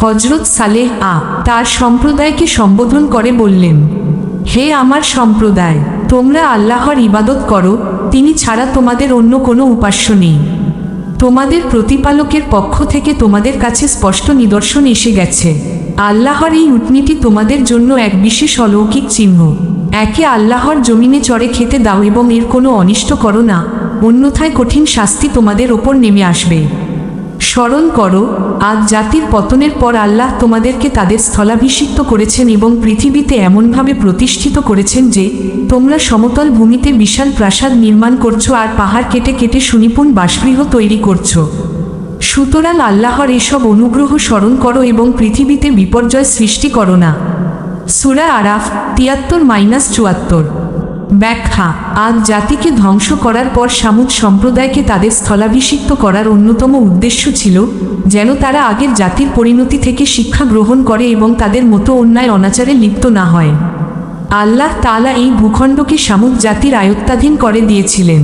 হযরত সালেহ তার সম্প্রদায়কে সম্বোধন করে বললেন, হে আমার সম্প্রদায়, তোমরা আল্লাহর ইবাদত করো, তিনি ছাড়া তোমাদের অন্য কোনো উপাস্য নেই। তোমাদের প্রতিপালকের পক্ষ থেকে তোমাদের কাছে স্পষ্ট নিদর্শন এসে গেছে। আল্লাহর এই উটনীটি তোমাদের জন্য এক বিশেষ অলৌকিক চিহ্ন। একে আল্লাহর জমিনে চড়ে খেতে দাও এবং এর কোনো অনিষ্ট করো না, অন্যথায় কঠিন শাস্তি তোমাদের ওপর নেমে আসবে। স্মরণ করো, আদ জাতির পতনের পর আল্লাহ তোমাদেরকে তাদের স্থলাভিষিক্ত করেছেন এবং পৃথিবীতে এমনভাবে প্রতিষ্ঠিত করেছেন যে তোমরা সমতল ভূমিতে বিশাল প্রাসাদ নির্মাণ করছো আর পাহাড় কেটে কেটে সুনিপুণ বাসগৃহ তৈরি করছো। সুতরাং আল্লাহর এসব অনুগ্রহ স্মরণ করো এবং পৃথিবীতে বিপর্যয় সৃষ্টি করো না। সূরা আরাফ 73-74। ব্যাখ্যা: আদ জাতিকে ধ্বংস করার পর সামুদ সম্প্রদায়কে তাদের স্থলাভিষিক্ত করার অন্যতম উদ্দেশ্য ছিল যেন তারা আগের জাতির পরিণতি থেকে শিক্ষা গ্রহণ করে এবং তাদের মতো অন্যায় অনাচারে লিপ্ত না হয়। আল্লাহ তাআলা এই ভূখণ্ডকে সামুদ জাতির আয়ত্তাধীন করে দিয়েছিলেন,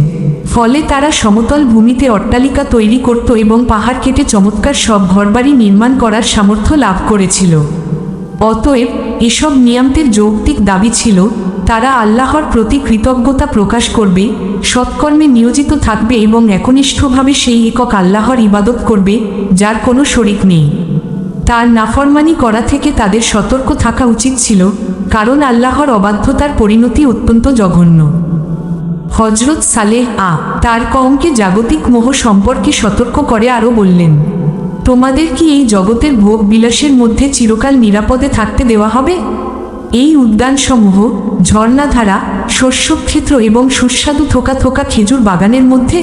ফলে তারা সমতল ভূমিতে অট্টালিকা তৈরি করত এবং পাহাড় কেটে চমৎকার সব ঘরবাড়ি নির্মাণ করার সামর্থ্য লাভ করেছিল। অতএব এসব নিয়ামতের যৌক্তিক দাবি ছিল তারা আল্লাহর প্রতি কৃতজ্ঞতা প্রকাশ করবে, সৎকর্মে নিয়োজিত থাকবে এবং একনিষ্ঠভাবে সেই একক আল্লাহর ইবাদত করবে যার কোনো শরিক নেই। তার নাফরমানি করা থেকে তাদের সতর্ক থাকা উচিত ছিল, কারণ আল্লাহর অবাধ্যতার পরিণতি অত্যন্ত জঘন্য। হযরত সালেহ তার কওমকে জাগতিক মোহ সম্পর্কে সতর্ক করে আরও বললেন, তোমাদের কি এই জগতের ভোগ বিলাসের মধ্যে চিরকাল নিরাপদে থাকতে দেওয়া হবে? এই উদ্যানসমূহ, ঝর্ণাধারা, শস্যক্ষেত্র এবং সুস্বাদু থোকা থোকা খেজুর বাগানের মধ্যে?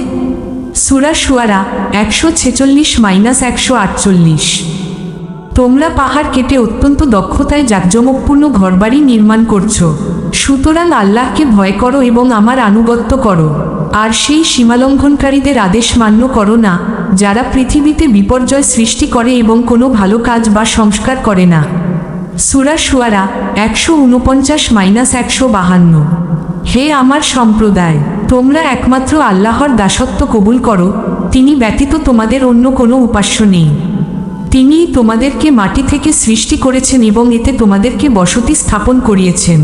সূরা শুআরা 146-148। তোমরা পাহাড় কেটে অত্যন্ত দক্ষতায় জাঁকজমকপূর্ণ ঘরবাড়ি নির্মাণ করছো। সুতরাং আল্লাহকে ভয় করো এবং আমার আনুগত্য করো, আর সেই সীমালঙ্ঘনকারীদের আদেশ মান্য করো না যারা পৃথিবীতে বিপর্যয় সৃষ্টি করে এবং কোনো ভালো কাজ বা সংস্কার করে না। সূরা শুআরা 149-152। হে আমার সম্প্রদায়, তোমরা একমাত্র আল্লাহর দাসত্ব কবুল করো, তিনি ব্যতীত তোমাদের অন্য কোনো উপাস্য নেই। তিনিই তোমাদেরকে মাটি থেকে সৃষ্টি করেছেন এবং এতে তোমাদেরকে বসতি স্থাপন করিয়েছেন।